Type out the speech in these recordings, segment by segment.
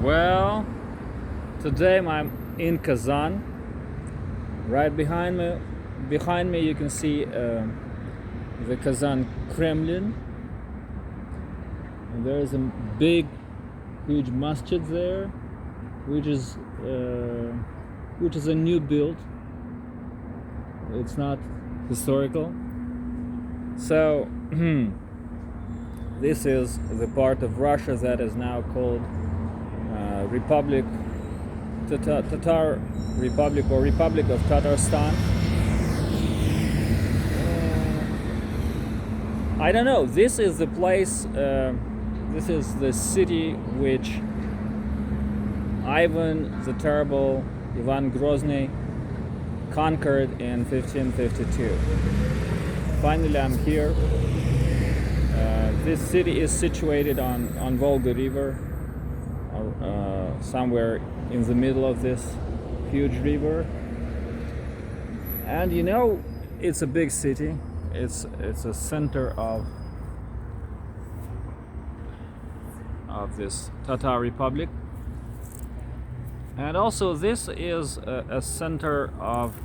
Well, today I'm in Kazan. Right behind me you can see the Kazan Kremlin. And there is a big, huge masjid there, which is a new build. It's not historical. So this is the part of Russia that is now called Tatar Republic or Republic of Tatarstan. I don't know. This is the place. This is the city which Ivan the Terrible, Ivan Grozny, conquered in 1552. Finally, I'm here. This city is situated on Volga River, somewhere in the middle of this huge river. And it's a big city. It's a center of this Tatar Republic. And also this is a center of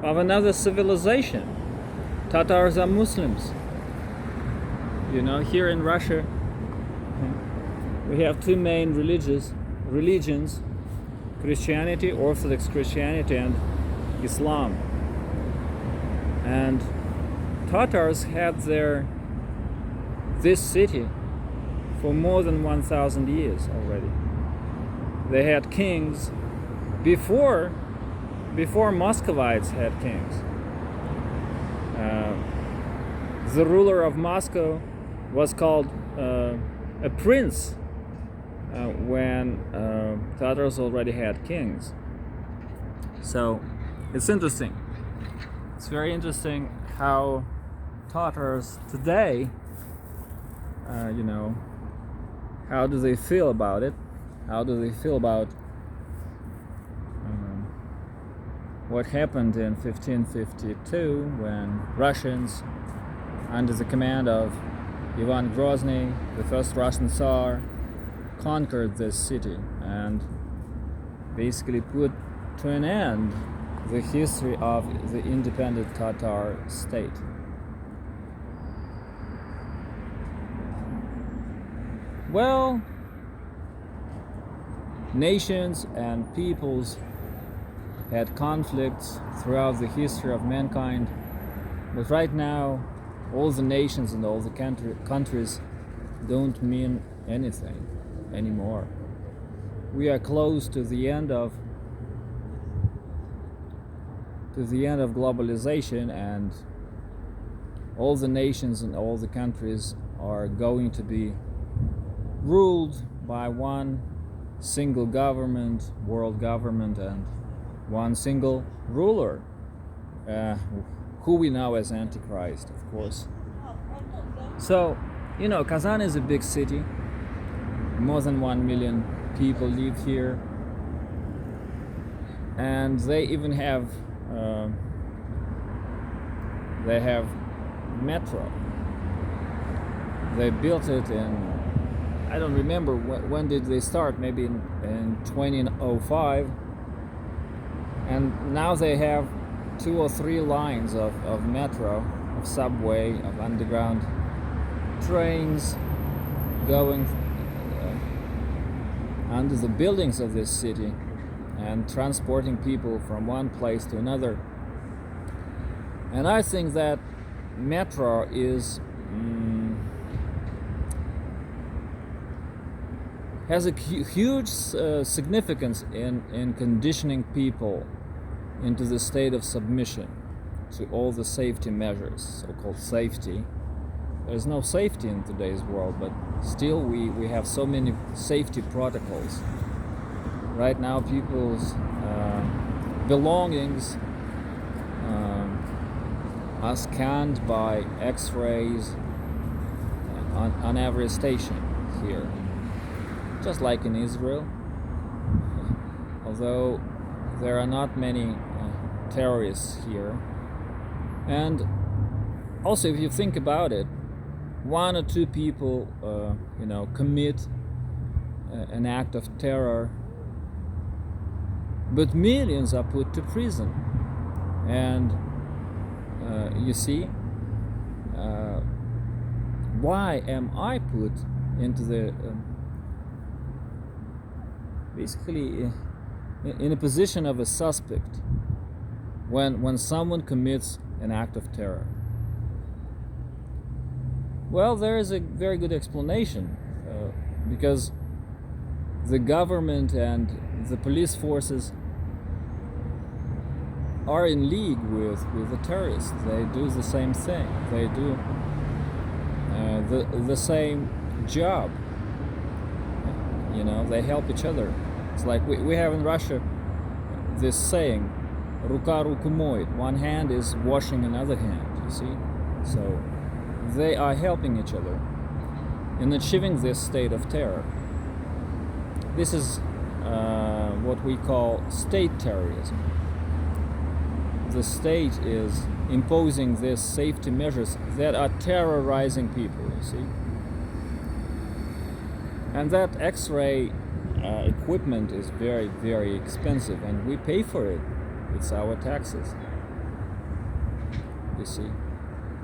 another civilization. Tatars are Muslims. Here in Russia, we have two main religions: Christianity, Orthodox Christianity, and Islam. And Tatars had this city for more than 1,000 years already. They had kings before Muscovites had kings. The ruler of Moscow was called a prince when Tatars already had kings. So it's interesting. It's very interesting how Tatars today, how do they feel about it? How do they feel about what happened in 1552 when Russians, under the command of Ivan Grozny, the first Russian Tsar, conquered this city and basically put to an end the history of the independent Tatar state. Well, nations and peoples had conflicts throughout the history of mankind, but right now all the nations and all the countries don't mean anything anymore. We are close to the end of globalization, and all the nations and all the countries are going to be ruled by one single government, world government, and one single ruler, who we know as Antichrist, of course. So, Kazan is a big city. More than 1 million people live here. And they even have metro. They built it in, I don't remember when did they start, maybe in 2005. And now they have 2 or 3 lines of metro, of subway, of underground trains going under the buildings of this city and transporting people from one place to another. And I think that metro has a huge significance in conditioning people into the state of submission to all the safety measures, so-called safety. There's no safety in today's world, but still we have so many safety protocols. Right now people's belongings are scanned by x-rays on every station here, just like in Israel, although there are not many terrorists here. And Also, if you think about it, one or two people, commit an act of terror, but millions are put to prison. And you see, why am I put into the basically in a position of a suspect when someone commits an act of terror? Well, there is a very good explanation, because the government and the police forces are in league with the terrorists. They do the same thing. They do the same job. They help each other. It's like we have in Russia this saying, "Ruka ruku moit." One hand is washing another hand. You see, so they are helping each other in achieving this state of terror. This is what we call state terrorism. The state is imposing these safety measures that are terrorizing people, you see. And that X-ray equipment is very, very expensive, and we pay for it. It's our taxes. You see,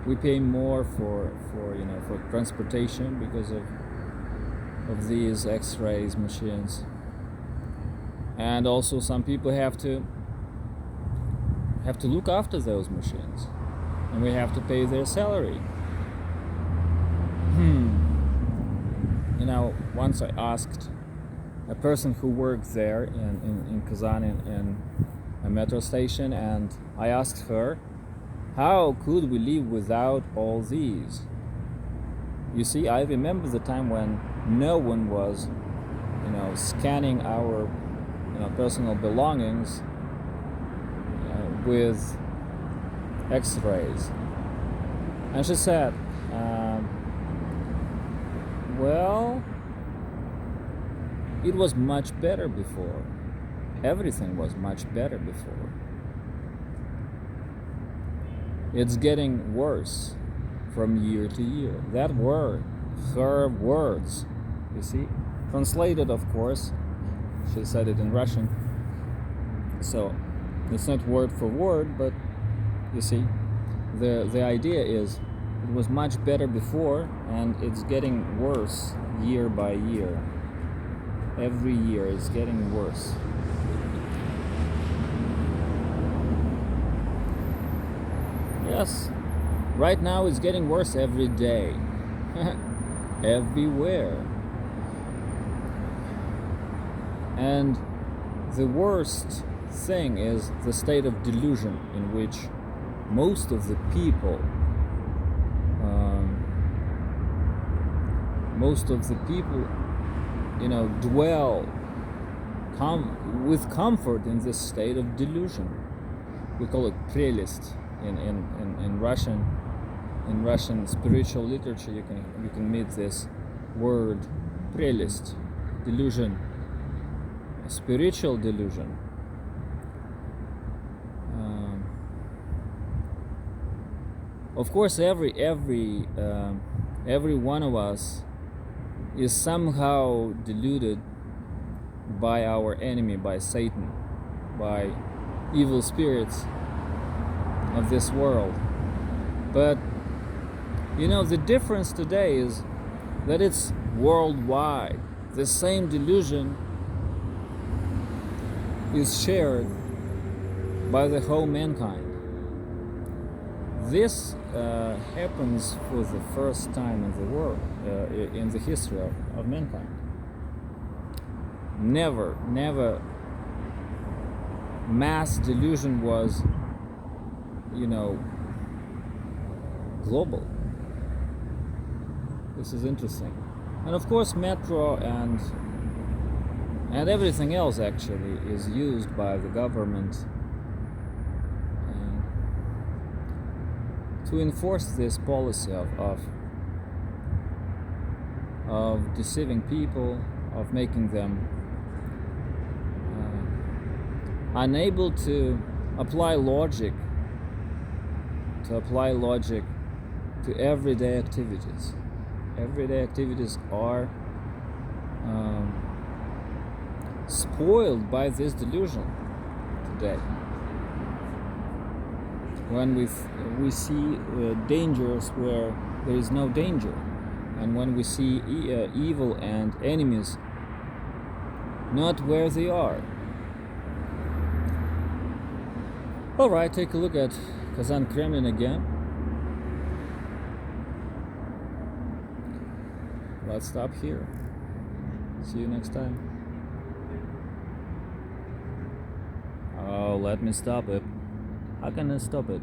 we pay more for transportation because of these X-rays machines, and also some people have to look after those machines, and we have to pay their salary. Once I asked a person who worked there in Kazan in a metro station, and I asked her, how could we live without all these? You see, I remember the time when no one was, scanning our, personal belongings with X-rays. And she said, well, it was much better before. Everything was much better before. It's getting worse from year to year. That were her words, you see. Translated, of course. She said it in Russian. So it's not word for word, but you see, the idea is it was much better before, and it's getting worse year by year. Every year it's getting worse. Yes, right now it's getting worse every day. Everywhere. And the worst thing is the state of delusion in which most of the people dwell with comfort in this state of delusion. We call it prelist in Russian spiritual literature. You can meet this word prelist, delusion, spiritual delusion. Of course, every one of us is somehow deluded by our enemy, by Satan, by evil spirits of this world. But the difference today is that it's worldwide. The same delusion is shared by the whole mankind. This happens for the first time in the world, in the history of mankind. Never mass delusion was, global. This is interesting. And of course, metro and everything else actually is used by the government to enforce this policy of deceiving people, of making them unable to apply logic to everyday activities. Everyday activities are spoiled by this delusion today. When we see dangers where there is no danger, and when we see evil and enemies not where they are. Alright, take a look at Kazan Kremlin again. Let's stop here. See you next time. Oh, let me stop it. How can I stop it?